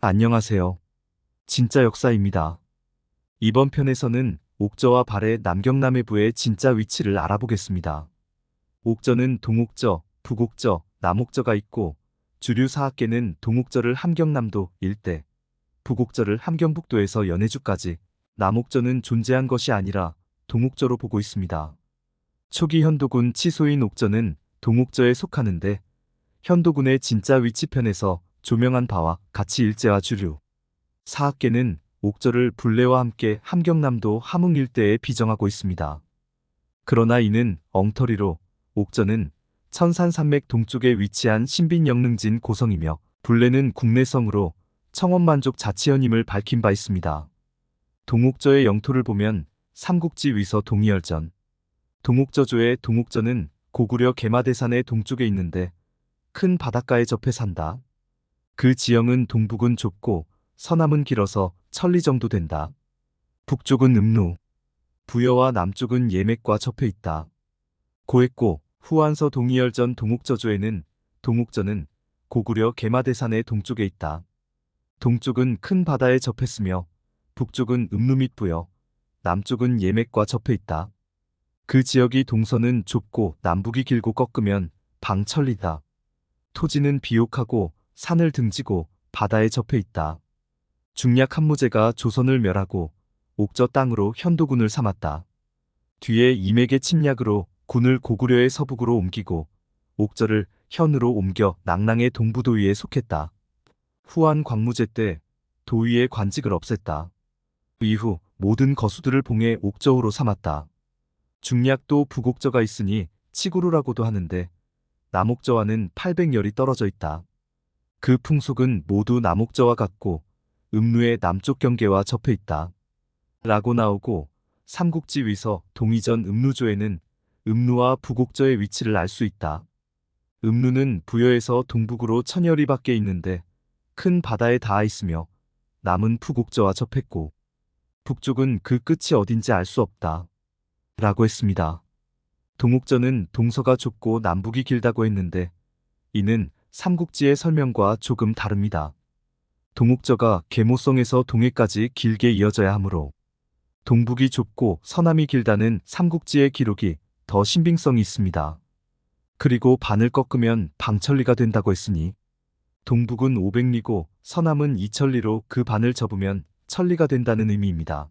안녕하세요. 진짜 역사입니다. 이번 편에서는 옥저와 발해 남경남해부의 진짜 위치를 알아보겠습니다. 옥저는 동옥저, 북옥저, 남옥저가 있고 주류 사학계는 동옥저를 함경남도 일대, 북옥저를 함경북도에서 연해주까지, 남옥저는 존재한 것이 아니라 동옥저로 보고 있습니다. 초기 현도군 치소인 옥저는 동옥저에 속하는데 현도군의 진짜 위치편에서 조명한 바와 같이 일제와 주류 사학계는 옥저를 불레와 함께 함경남도 함흥 일대에 비정하고 있습니다. 그러나 이는 엉터리로 옥저는 천산산맥 동쪽에 위치한 신빈영릉진 고성이며 불레는 국내성으로 청원만족 자치현임을 밝힌 바 있습니다. 동옥저의 영토를 보면 삼국지 위서 동이열전, 동옥저조의 동옥저는 고구려 개마대산의 동쪽에 있는데 큰 바닷가에 접해 산다. 그 지형은 동북은 좁고 서남은 길어서 천리 정도 된다. 북쪽은 음루, 부여와 남쪽은 예맥과 접해 있다. 고했고 후한서 동이열전 동옥저조에는 동옥저는 고구려 개마대산의 동쪽에 있다. 동쪽은 큰 바다에 접했으며 북쪽은 음루 및 부여, 남쪽은 예맥과 접해 있다. 그 지역이 동서는 좁고 남북이 길고 꺾으면 방천리다. 토지는 비옥하고 산을 등지고 바다에 접해 있다. 중략 한무제가 조선을 멸하고 옥저 땅으로 현도군을 삼았다. 뒤에 임액의 침략으로 군을 고구려의 서북으로 옮기고 옥저를 현으로 옮겨 낙랑의 동부도위에 속했다. 후한 광무제 때 도위의 관직을 없앴다. 이후 모든 거수들을 봉해 옥저우로 삼았다. 중략도 북옥저가 있으니 치구루라고도 하는데 남옥저와는 800열이 떨어져 있다. 그 풍속은 모두 남옥저와 같고 음루의 남쪽 경계와 접해 있다. 라고 나오고 삼국지 위서 동이전 음루조에는 음루와 북옥저의 위치를 알 수 있다. 음루는 부여에서 동북으로 1000여리 밖에 있는데 큰 바다에 닿아 있으며 남은 북옥저와 접했고 북쪽은 그 끝이 어딘지 알 수 없다. 라고 했습니다. 동옥저는 동서가 좁고 남북이 길다고 했는데 이는 삼국지의 설명과 조금 다릅니다. 동옥저가 계모성에서 동해까지 길게 이어져야 하므로 동북이 좁고 서남이 길다는 삼국지의 기록이 더 신빙성이 있습니다. 그리고 반을 꺾으면 방천리가 된다고 했으니 동북은 500리고 서남은 2000리로 그 반을 접으면 천리가 된다는 의미입니다.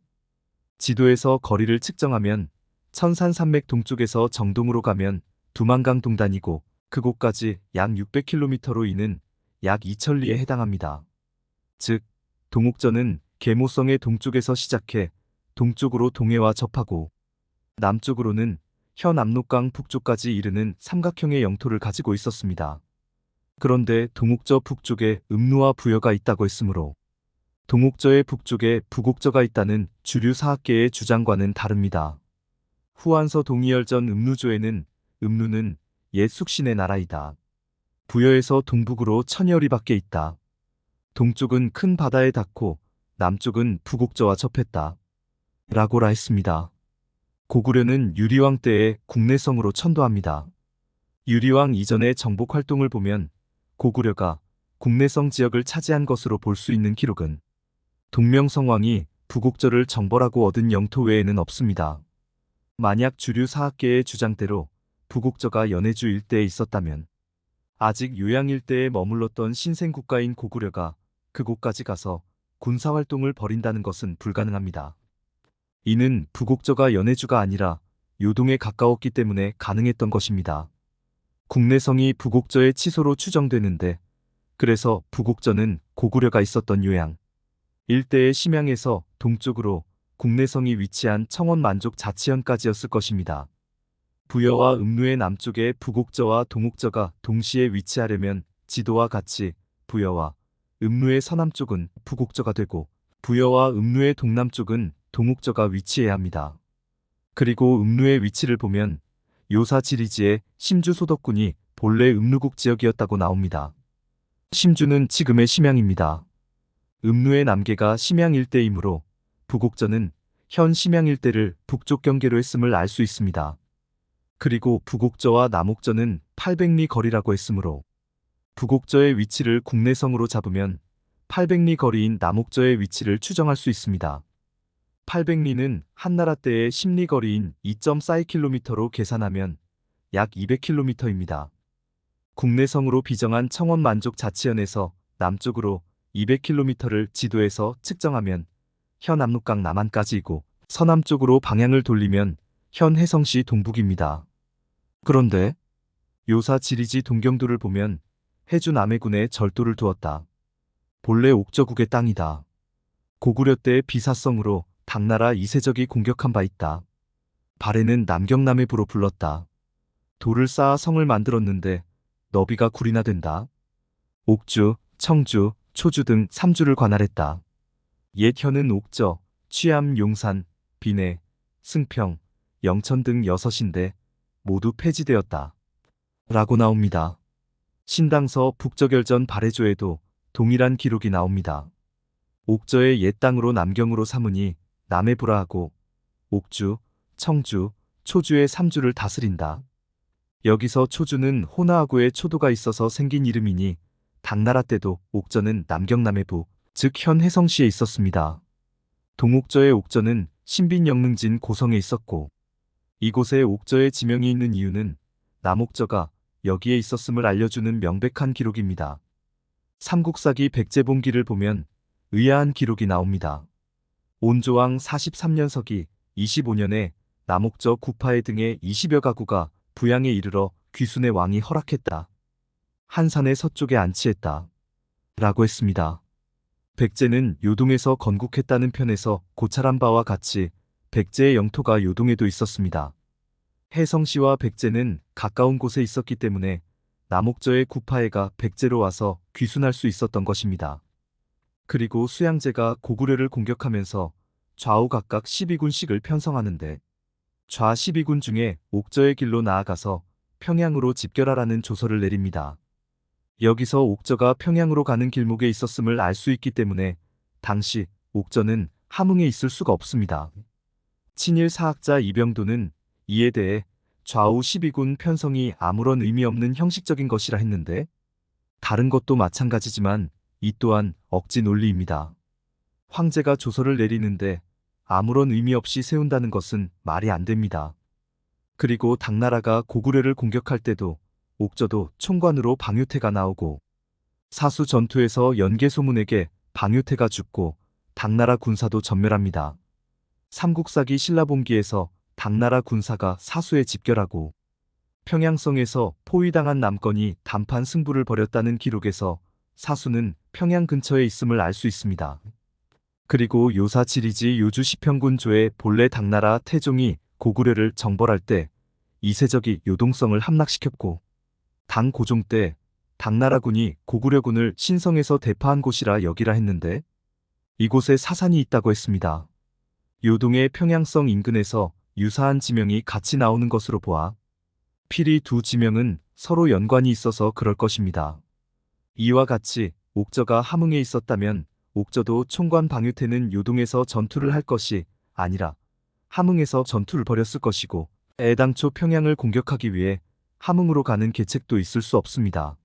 지도에서 거리를 측정하면 천산산맥 동쪽에서 정동으로 가면 두만강 동단이고 그곳까지 약 600km로 이는 약 2000리에 해당합니다. 즉, 동옥저는 계모성의 동쪽에서 시작해 동쪽으로 동해와 접하고 남쪽으로는 현 압록강 북쪽까지 이르는 삼각형의 영토를 가지고 있었습니다. 그런데 동옥저 북쪽에 음루와 부여가 있다고 했으므로 동옥저의 북쪽에 북옥저가 있다는 주류 사학계의 주장과는 다릅니다. 후한서 동이열전 음루조에는 음루는 옛 숙신의 나라이다. 부여에서 동북으로 1000여리 밖에 있다. 동쪽은 큰 바다에 닿고 남쪽은 북옥저와 접했다. 라고라 했습니다. 고구려는 유리왕 때에 국내성으로 천도합니다. 유리왕 이전의 정복 활동을 보면 고구려가 국내성 지역을 차지한 것으로 볼 수 있는 기록은 동명성왕이 북옥저를 정벌하고 얻은 영토 외에는 없습니다. 만약 주류 사학계의 주장대로 북옥저가 연해주 일대에 있었다면 아직 요양 일대에 머물렀던 신생국가인 고구려가 그곳까지 가서 군사활동을 벌인다는 것은 불가능합니다. 이는 북옥저가 연해주가 아니라 요동에 가까웠기 때문에 가능했던 것입니다. 국내성이 북옥저의 치소로 추정되는데 그래서 북옥저는 고구려가 있었던 요양 일대의 심양에서 동쪽으로 국내성이 위치한 청원 만족 자치현까지였을 것입니다. 부여와 음루의 남쪽에 북옥저와 동옥저가 동시에 위치하려면 지도와 같이 부여와 음루의 서남쪽은 북옥저가 되고 부여와 음루의 동남쪽은 동옥저가 위치해야 합니다. 그리고 음루의 위치를 보면 요사 지리지의 심주 소덕군이 본래 음루국 지역이었다고 나옵니다. 심주는 지금의 심양입니다. 음루의 남계가 심양 일대이므로 북옥저는 현 심양 일대를 북쪽 경계로 했음을 알 수 있습니다. 그리고 북옥저와 남옥저는 800리 거리라고 했으므로 북옥저의 위치를 국내성으로 잡으면 800리 거리인 남옥저의 위치를 추정할 수 있습니다. 800리는 한나라 때의 10리 거리인 2.42km로 계산하면 약 200km입니다. 국내성으로 비정한 청원 만족자치현에서 남쪽으로 200km를 지도에서 측정하면 현 압록강 남한까지이고 서남쪽으로 방향을 돌리면 현 혜성시 동북입니다. 그런데 요사 지리지 동경도를 보면 해주 남해군에 절도를 두었다. 본래 옥저국의 땅이다. 고구려 때 비사성으로 당나라 이세적이 공격한 바 있다. 발해는 남경남해부로 불렀다. 돌을 쌓아 성을 만들었는데 너비가 굴이나 된다. 옥주, 청주, 초주 등 3주를 관할했다. 옛 현은 옥저, 취암, 용산, 비내, 승평, 영천 등 6인데 모두 폐지되었다. 라고 나옵니다. 신당서 북저결전 발해조에도 동일한 기록이 나옵니다. 옥저의 옛 땅으로 남경으로 삼으니 남해부라 하고 옥주, 청주, 초주의 3주를 다스린다. 여기서 초주는 호나하고의 초도가 있어서 생긴 이름이니 당나라 때도 옥저는 남경남해부, 즉 현 혜성시에 있었습니다. 동옥저의 옥저는 신빈영릉진 고성에 있었고 이곳에 옥저의 지명이 있는 이유는 남옥저가 여기에 있었음을 알려주는 명백한 기록입니다. 삼국사기 백제본기를 보면 의아한 기록이 나옵니다. 온조왕 43년서기 25년에 남옥저 구파해 등의 20여 가구가 부양에 이르러 귀순의 왕이 허락했다. 한산의 서쪽에 안치했다. 라고 했습니다. 백제는 요동에서 건국했다는 편에서 고찰한 바와 같이 백제의 영토가 요동에도 있었습니다. 혜성시와 백제는 가까운 곳에 있었기 때문에 남옥저의 구파해가 백제로 와서 귀순할 수 있었던 것입니다. 그리고 수양제가 고구려를 공격하면서 좌우 각각 12군씩을 편성하는데 좌 12군 중에 옥저의 길로 나아가서 평양으로 집결하라는 조서를 내립니다. 여기서 옥저가 평양으로 가는 길목에 있었음을 알 수 있기 때문에 당시 옥저는 함흥에 있을 수가 없습니다. 친일 사학자 이병도는 이에 대해 좌우 12군 편성이 아무런 의미 없는 형식적인 것이라 했는데 다른 것도 마찬가지지만 이 또한 억지 논리입니다. 황제가 조서를 내리는데 아무런 의미 없이 세운다는 것은 말이 안 됩니다. 그리고 당나라가 고구려를 공격할 때도 옥저도 총관으로 방유태가 나오고 사수 전투에서 연개소문에게 방유태가 죽고 당나라 군사도 전멸합니다. 삼국사기 신라본기에서 당나라 군사가 사수에 집결하고 평양성에서 포위당한 남건이 단판 승부를 벌였다는 기록에서 사수는 평양 근처에 있음을 알 수 있습니다. 그리고 요사 지리지 요주 시평군조의 본래 당나라 태종이 고구려를 정벌할 때 이세적이 요동성을 함락시켰고 당 고종 때 당나라군이 고구려군을 신성에서 대파한 곳이라 여기라 했는데 이곳에 사산이 있다고 했습니다. 요동의 평양성 인근에서 유사한 지명이 같이 나오는 것으로 보아 필히 두 지명은 서로 연관이 있어서 그럴 것입니다. 이와 같이 옥저가 함흥에 있었다면 옥저도 총관 방유태는 요동에서 전투를 할 것이 아니라 함흥에서 전투를 벌였을 것이고 애당초 평양을 공격하기 위해 함흥으로 가는 계책도 있을 수 없습니다.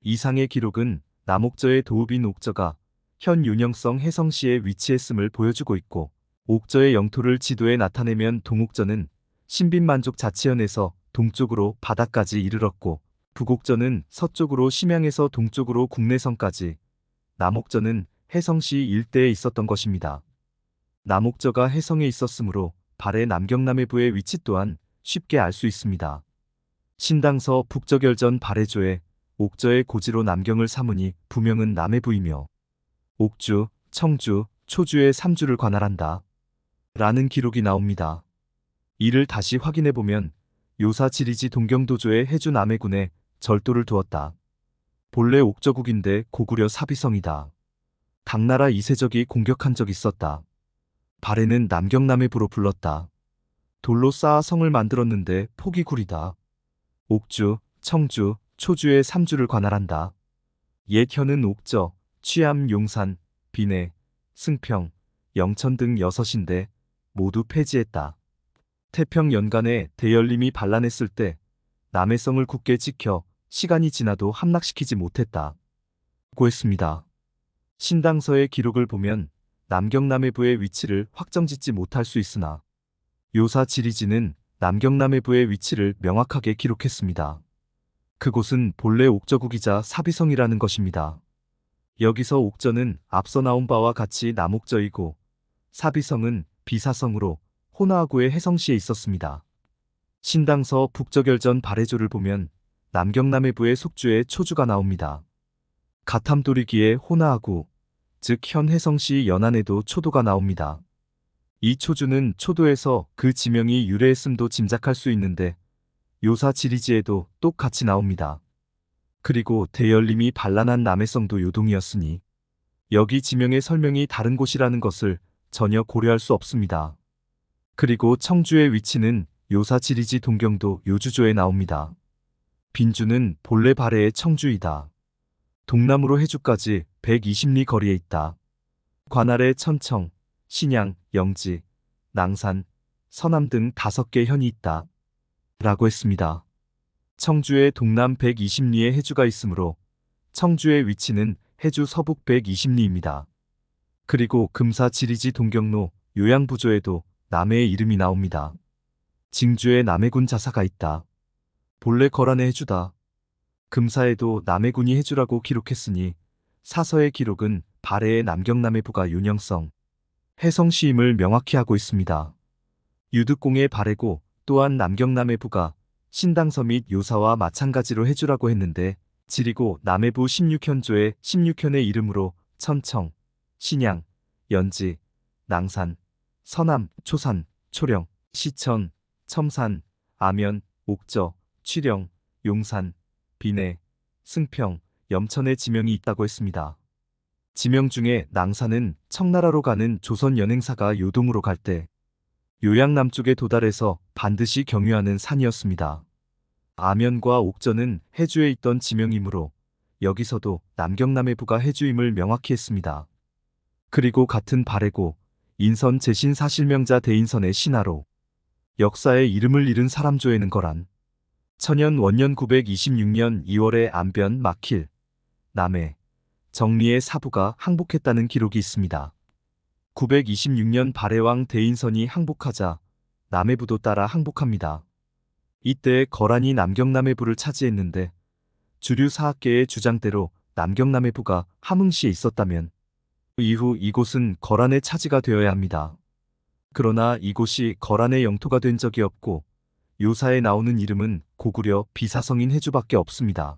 이상의 기록은 남옥저의 도읍인 옥저가 현 윤영성 혜성시에 위치했음을 보여주고 있고 옥저의 영토를 지도에 나타내면 동옥저는 신빈만족 자치현에서 동쪽으로 바다까지 이르렀고 북옥저는 서쪽으로 심양에서 동쪽으로 국내성까지 남옥저는 혜성시 일대에 있었던 것입니다. 남옥저가 혜성에 있었으므로 발해 남경남해부의 위치 또한 쉽게 알 수 있습니다. 신당서 북저결전 발해조에 옥저의 고지로 남경을 삼으니 부명은 남해부이며 옥주, 청주, 초주의 3주를 관할한다. 라는 기록이 나옵니다. 이를 다시 확인해보면 요사 지리지 동경도조의 해주 남해군에 절도를 두었다. 본래 옥저국인데 고구려 사비성이다. 당나라 이세적이 공격한 적 있었다. 발해는 남경남해부로 불렀다. 돌로 쌓아 성을 만들었는데 폭이 구리다. 옥주, 청주, 초주의 3주를 관할한다. 옛 현은 옥저, 취암, 용산, 비내, 승평, 영천 등 6인데 모두 폐지했다. 태평 연간에 대열림이 반란했을 때 남해성을 굳게 지켜 시간이 지나도 함락시키지 못했다. 고 했습니다. 신당서의 기록을 보면 남경남해부의 위치를 확정짓지 못할 수 있으나 요사 지리지는 남경남해부의 위치를 명확하게 기록했습니다. 그곳은 본래 옥저국이자 사비성이라는 것입니다. 여기서 옥저는 앞서 나온 바와 같이 남옥저이고 사비성은 비사성으로 호나아구의 해성시에 있었습니다. 신당서 북저결전 발해조를 보면 남경남해부의 속주에 초주가 나옵니다. 가탐도리기의 호나아구, 즉 현 해성시 연안에도 초도가 나옵니다. 이 초주는 초도에서 그 지명이 유래했음도 짐작할 수 있는데 요사 지리지에도 똑같이 나옵니다. 그리고 대열림이 반란한 남해성도 요동이었으니 여기 지명의 설명이 다른 곳이라는 것을 전혀 고려할 수 없습니다. 그리고 청주의 위치는 요사 지리지 동경도 요주조에 나옵니다. 빈주는 본래 발해의 청주이다. 동남으로 해주까지 120리 거리에 있다. 관할에 천청, 신양, 영지, 낭산, 서남 등 5개 현이 있다. 라고 했습니다. 청주에 동남 120리의 해주가 있으므로 청주의 위치는 해주 서북 120리입니다. 그리고 금사 지리지 동경로 요양부조에도 남해의 이름이 나옵니다. 징주에 남해군 자사가 있다. 본래 거란의 해주다. 금사에도 남해군이 해주라고 기록했으니 사서의 기록은 발해의 남경남해부가 윤영성, 해성시임을 명확히 하고 있습니다. 유득공의 발해고 또한 남경남해부가 신당서 및 요사와 마찬가지로 해주라고 했는데 지리고 남해부 16현조의 16현의 이름으로 천청, 신양, 연지, 낭산, 서남, 초산, 초령, 시천, 첨산, 아면, 옥저, 취령, 용산, 비내, 승평, 염천의 지명이 있다고 했습니다. 지명 중에 낭산은 청나라로 가는 조선 연행사가 요동으로 갈 때 요양 남쪽에 도달해서 반드시 경유하는 산이었습니다. 아면과 옥저는 해주에 있던 지명이므로 여기서도 남경남해부가 해주임을 명확히 했습니다. 그리고 같은 발해고 인선 제신사실명자 대인선의 신하로 역사에 이름을 잃은 사람조에는 거란 천연 원년 926년 2월에 안변 막힐 남해 정리의 사부가 항복했다는 기록이 있습니다. 926년 발해왕 대인선이 항복하자 남해부도 따라 항복합니다. 이때 거란이 남경남해부를 차지했는데 주류 사학계의 주장대로 남경남해부가 함흥시에 있었다면 이후 이곳은 거란의 차지가 되어야 합니다. 그러나 이곳이 거란의 영토가 된 적이 없고 요사에 나오는 이름은 고구려 비사성인 해주밖에 없습니다.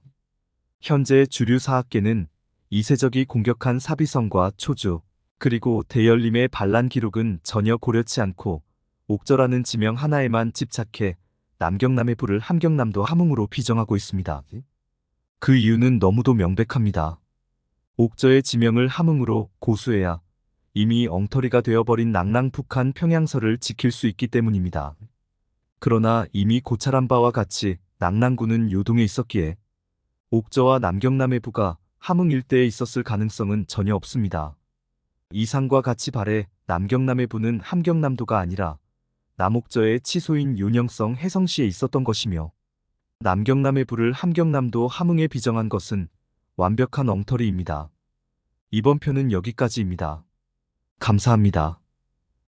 현재 주류 사학계는 이세적이 공격한 사비성과 초주, 그리고 대열림의 반란 기록은 전혀 고려치 않고 옥저라는 지명 하나에만 집착해 남경남해부를 함경남도 함흥으로 비정하고 있습니다. 그 이유는 너무도 명백합니다. 옥저의 지명을 함흥으로 고수해야 이미 엉터리가 되어버린 낙랑 북한 평양서를 지킬 수 있기 때문입니다. 그러나 이미 고찰한 바와 같이 낙랑군은 요동에 있었기에 옥저와 남경남해부가 함흥 일대에 있었을 가능성은 전혀 없습니다. 이상과 같이 발해 남경남해부는 함경남도가 아니라 남옥저의 치소인 윤영성 해성시에 있었던 것이며 남경남해부를 함경남도 함흥에 비정한 것은 완벽한 엉터리입니다. 이번 편은 여기까지입니다. 감사합니다.